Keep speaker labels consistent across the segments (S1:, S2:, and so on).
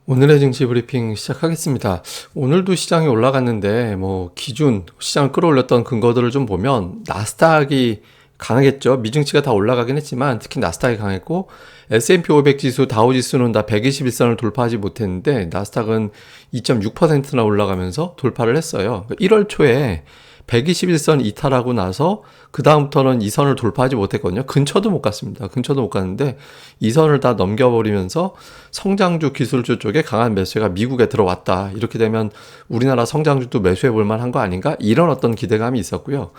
S1: 오늘의 증시 브리핑 시작하겠습니다. 오늘도 시장이 올라갔는데 기준 시장을 끌어올렸던 근거들을 좀 보면 나스닥이 강하겠죠. 미증시가 다 올라가긴 했지만 특히 나스닥이 강했고 S&P 500 지수, 다우 지수는 다 121선을 돌파하지 못했는데 나스닥은 2.6%나 올라가면서 돌파를 했어요. 1월 초에 121선 이탈하고 나서 그 다음부터는 이 선을 돌파하지 못했거든요. 근처도 못 갔습니다. 근처도 못 갔는데 이 선을 다 넘겨버리면서 성장주, 기술주 쪽에 강한 매수가 미국에 들어왔다. 이렇게 되면 우리나라 성장주도 매수해 볼 만한 거 아닌가? 이런 어떤 기대감이 있었고요.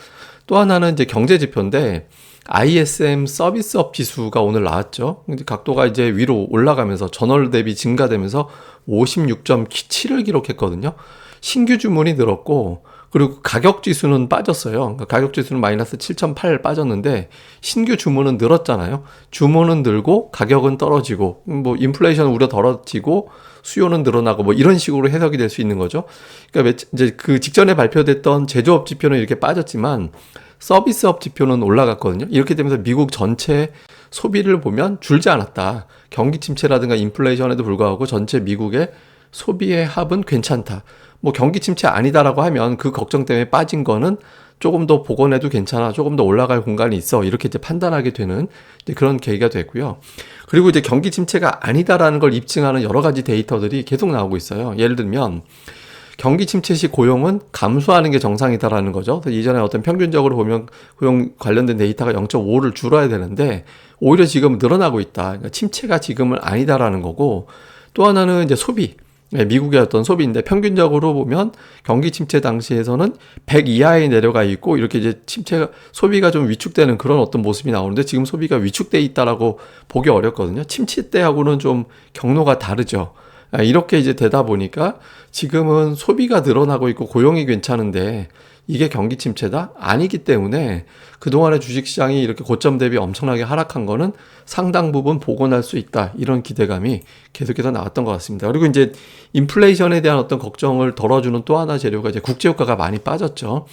S1: 또 하나는 이제 경제 지표인데 ISM 서비스업 지수가 오늘 나왔죠. 근데 각도가 이제 위로 올라가면서 전월 대비 증가되면서 56.7을 기록했거든요. 신규 주문이 늘었고 그리고 가격 지수는 빠졌어요. 그러니까 가격 지수는 마이너스 7.8 빠졌는데 신규 주문은 늘었잖아요. 주문은 늘고 가격은 떨어지고 인플레이션 우려 덜어지고 수요는 늘어나고 이런 식으로 해석이 될 수 있는 거죠. 그러니까 이제 그 직전에 발표됐던 제조업 지표는 이렇게 빠졌지만 서비스업 지표는 올라갔거든요. 이렇게 되면서 미국 전체 소비를 보면 줄지 않았다. 경기 침체라든가 인플레이션에도 불구하고 전체 미국의 소비의 합은 괜찮다. 경기 침체 아니다라고 하면 그 걱정 때문에 빠진 거는 조금 더 복원해도 괜찮아. 조금 더 올라갈 공간이 있어. 이렇게 이제 판단하게 되는 이제 그런 계기가 됐고요. 그리고 이제 경기 침체가 아니다라는 걸 입증하는 여러 가지 데이터들이 계속 나오고 있어요. 예를 들면 경기 침체 시 고용은 감소하는 게 정상이다라는 거죠. 이전에 어떤 평균적으로 보면 고용 관련된 데이터가 0.5를 줄어야 되는데 오히려 지금 늘어나고 있다. 그러니까 침체가 지금은 아니다라는 거고 또 하나는 이제 소비. 미국의 어떤 소비인데 평균적으로 보면 경기 침체 당시에서는 100 이하에 내려가 있고 이렇게 이제 소비가 좀 위축되는 그런 어떤 모습이 나오는데 지금 소비가 위축돼 있다라고 보기 어렵거든요. 침체 때하고는 좀 경로가 다르죠. 이렇게 이제 되다 보니까 지금은 소비가 늘어나고 있고 고용이 괜찮은데 이게 경기 침체다? 아니기 때문에 그동안의 주식시장이 이렇게 고점 대비 엄청나게 하락한 거는 상당 부분 복원할 수 있다. 이런 기대감이 계속해서 나왔던 것 같습니다. 그리고 이제 인플레이션에 대한 어떤 걱정을 덜어주는 또 하나 재료가 이제 국제유가가 많이 빠졌죠.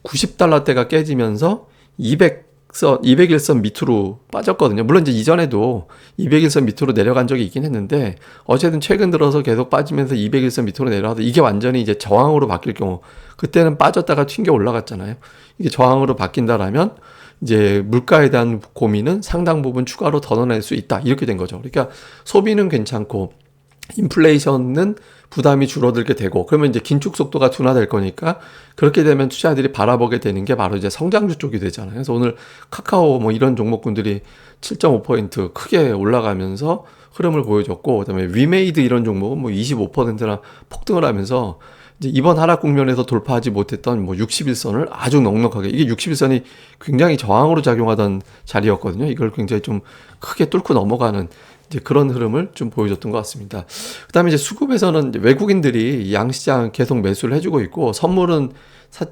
S1: 90달러대가 깨지면서 200일선 밑으로 빠졌거든요. 물론 이제 이전에도 200일선 밑으로 내려간 적이 있긴 했는데 어쨌든 최근 들어서 계속 빠지면서 200일선 밑으로 내려와서 이게 완전히 이제 저항으로 바뀔 경우 그때는 빠졌다가 튕겨 올라갔잖아요. 이게 저항으로 바뀐다라면 이제 물가에 대한 고민은 상당 부분 추가로 덜어낼 수 있다. 이렇게 된 거죠. 그러니까 소비는 괜찮고 인플레이션은 부담이 줄어들게 되고 그러면 이제 긴축 속도가 둔화될 거니까 그렇게 되면 투자자들이 바라보게 되는 게 바로 이제 성장주 쪽이 되잖아요. 그래서 오늘 카카오 이런 종목군들이 7.5% 크게 올라가면서 흐름을 보여줬고 그다음에 위메이드 이런 종목은 25%나 폭등을 하면서 이제 이번 하락 국면에서 돌파하지 못했던 61선을 아주 넉넉하게 이게 61선이 굉장히 저항으로 작용하던 자리였거든요. 이걸 굉장히 좀 크게 뚫고 넘어가는 이제 그런 흐름을 좀 보여줬던 것 같습니다. 그다음에 이제 수급에서는 이제 외국인들이 양시장 계속 매수를 해주고 있고 선물은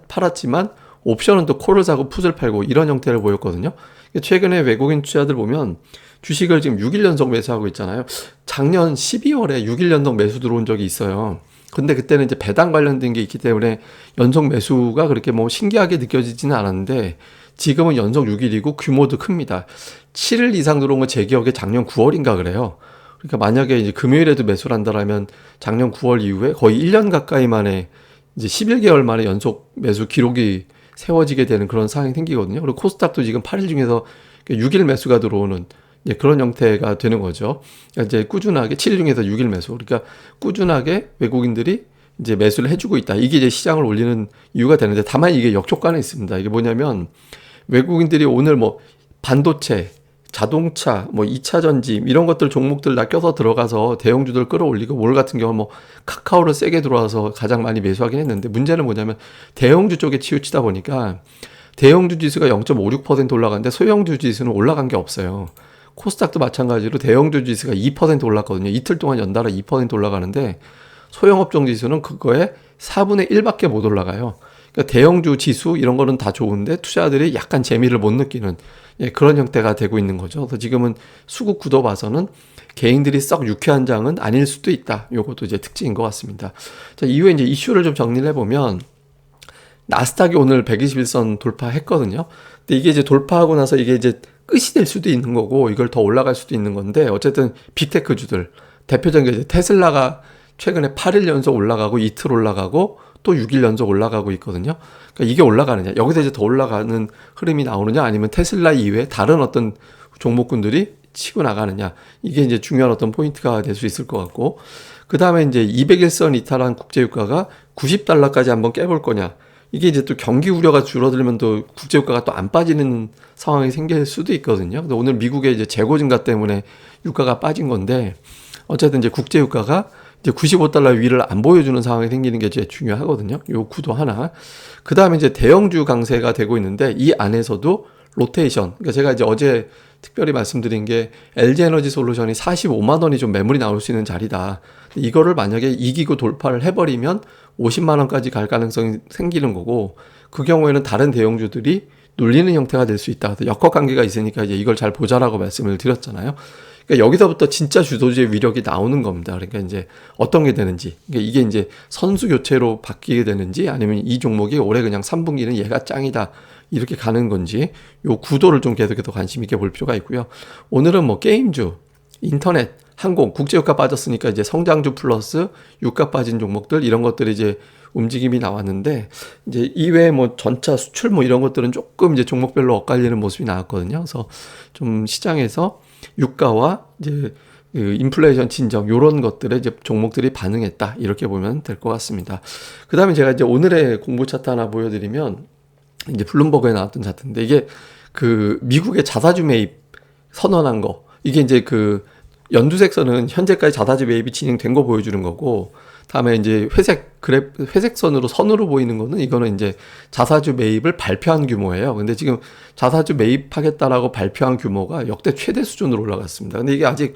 S1: 팔았지만 옵션은 또 콜을 사고 풋을 팔고 이런 형태를 보였거든요. 최근에 외국인 투자들 보면 주식을 지금 6일 연속 매수하고 있잖아요. 작년 12월에 6일 연속 매수 들어온 적이 있어요. 근데 그때는 이제 배당 관련된 게 있기 때문에 연속 매수가 그렇게 신기하게 느껴지지는 않았는데 지금은 연속 6일이고 규모도 큽니다. 7일 이상 들어온 건 제 기억에 작년 9월인가 그래요. 그러니까 만약에 이제 금요일에도 매수를 한다라면 작년 9월 이후에 거의 1년 가까이 만에 이제 11개월 만에 연속 매수 기록이 세워지게 되는 그런 상황이 생기거든요. 그리고 코스닥도 지금 8일 중에서 6일 매수가 들어오는 이제 그런 형태가 되는 거죠. 그러니까 이제 꾸준하게 7일 중에서 6일 매수. 그러니까 꾸준하게 외국인들이 이제 매수를 해주고 있다. 이게 이제 시장을 올리는 이유가 되는데 다만 이게 역효과는 있습니다. 이게 뭐냐면 외국인들이 오늘 반도체, 자동차, 2차 전지 이런 것들 종목들 다 껴서 들어가서 대형주들 끌어올리고 오늘 같은 경우 카카오를 세게 들어와서 가장 많이 매수하긴 했는데 문제는 뭐냐면 대형주 쪽에 치우치다 보니까 대형주 지수가 0.56% 올라갔는데 소형주 지수는 올라간 게 없어요. 코스닥도 마찬가지로 대형주 지수가 2% 올랐거든요. 이틀 동안 연달아 2% 올라가는데 소형업종 지수는 그거에 4분의 1밖에 못 올라가요. 그러니까 대형주 지수 이런 거는 다 좋은데 투자자들이 약간 재미를 못 느끼는 그런 형태가 되고 있는 거죠. 그래서 지금은 수급 구도 봐서는 개인들이 썩 유쾌한 장은 아닐 수도 있다. 요것도 이제 특징인 것 같습니다. 자, 이후에 이제 이슈를 좀 정리를 해보면 나스닥이 오늘 121선 돌파했거든요. 근데 이게 이제 돌파하고 나서 이게 이제 끝이 될 수도 있는 거고 이걸 더 올라갈 수도 있는 건데 어쨌든 빅테크주들 대표적인 게 이제 테슬라가 최근에 8일 연속 올라가고 이틀 올라가고 또 6일 연속 올라가고 있거든요. 그러니까 이게 올라가느냐, 여기서 이제 더 올라가는 흐름이 나오느냐, 아니면 테슬라 이외에 다른 어떤 종목군들이 치고 나가느냐, 이게 이제 중요한 어떤 포인트가 될 수 있을 것 같고, 그 다음에 이제 200일선 이탈한 국제유가가 90달러까지 한번 깨볼 거냐, 이게 이제 또 경기 우려가 줄어들면 또 국제유가가 또 안 빠지는 상황이 생길 수도 있거든요. 근데 오늘 미국의 이제 재고 증가 때문에 유가가 빠진 건데, 어쨌든 이제 국제유가가 이제 95달러 위를 안 보여주는 상황이 생기는 게 제일 중요하거든요. 요 구도 하나. 그 다음에 이제 대형주 강세가 되고 있는데, 이 안에서도 로테이션. 그러니까 제가 이제 어제 특별히 말씀드린 게 LG 에너지 솔루션이 45만 원이 좀 매물이 나올 수 있는 자리다. 이거를 만약에 이기고 돌파를 해버리면 50만 원까지 갈 가능성이 생기는 거고, 그 경우에는 다른 대형주들이 눌리는 형태가 될 수 있다. 역학 관계가 있으니까 이제 이걸 잘 보자라고 말씀을 드렸잖아요. 그러니까 여기서부터 진짜 주도주의 위력이 나오는 겁니다. 그러니까 이제 어떤 게 되는지, 그러니까 이게 이제 선수 교체로 바뀌게 되는지, 아니면 이 종목이 올해 그냥 3분기는 얘가 짱이다 이렇게 가는 건지, 요 구도를 좀 계속해서 관심 있게 볼 필요가 있고요. 오늘은 뭐 게임주, 인터넷, 항공, 국제유가 빠졌으니까 이제 성장주 플러스 유가 빠진 종목들, 이런 것들이 이제 움직임이 나왔는데, 이제 이외에 뭐 전차, 수출 뭐 이런 것들은 조금 이제 종목별로 엇갈리는 모습이 나왔거든요. 그래서 좀 시장에서 유가와 이제 그 인플레이션 진정, 요런 것들에 이제 종목들이 반응했다, 이렇게 보면 될 것 같습니다. 그 다음에 제가 이제 오늘의 공부 차트 하나 보여드리면, 이제 블룸버그에 나왔던 차트인데, 이게 그 미국의 자사주 매입 선언한 거, 이게 이제 그 연두색 선은 현재까지 자사주 매입이 진행된 거 보여주는 거고, 다음에 이제 회색 선으로 보이는 거는, 이거는 이제 자사주 매입을 발표한 규모예요. 근데 지금 자사주 매입하겠다라고 발표한 규모가 역대 최대 수준으로 올라갔습니다. 근데 이게 아직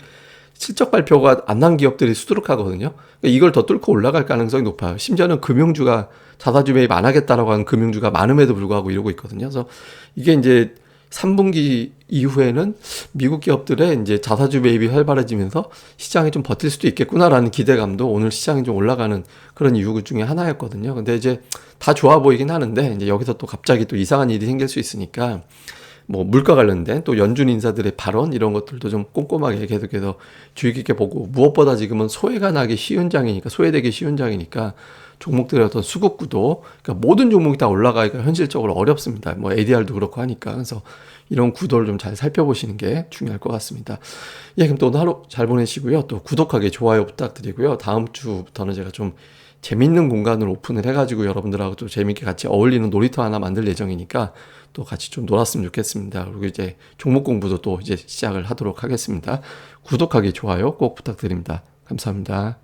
S1: 실적 발표가 안 난 기업들이 수두룩하거든요. 그러니까 이걸 더 뚫고 올라갈 가능성이 높아요. 심지어는 금융주가 자사주 매입 안 하겠다라고 하는 금융주가 많음에도 불구하고 이러고 있거든요. 그래서 이게 이제 3분기 이후에는 미국 기업들의 이제 자사주 매입이 활발해지면서 시장이 좀 버틸 수도 있겠구나라는 기대감도 오늘 시장이 좀 올라가는 그런 이유 중에 하나였거든요. 근데 이제 다 좋아 보이긴 하는데, 이제 여기서 또 갑자기 또 이상한 일이 생길 수 있으니까, 뭐 물가 관련된 또 연준 인사들의 발언, 이런 것들도 좀 꼼꼼하게 계속해서 주의 깊게 보고, 무엇보다 지금은 소외되기 쉬운 장이니까 종목들의 어떤 수급 구도, 그러니까 모든 종목이 다 올라가기가 현실적으로 어렵습니다. 뭐 ADR도 그렇고 하니까. 그래서 이런 구도를 좀 잘 살펴보시는 게 중요할 것 같습니다. 예, 그럼 또 오늘 하루 잘 보내시고요. 또 구독하기, 좋아요 부탁드리고요. 다음 주부터는 제가 좀 재밌는 공간을 오픈을 해가지고 여러분들하고 또 재밌게 같이 어울리는 놀이터 하나 만들 예정이니까 또 같이 좀 놀았으면 좋겠습니다. 그리고 이제 종목 공부도 또 이제 시작을 하도록 하겠습니다. 구독하기, 좋아요 꼭 부탁드립니다. 감사합니다.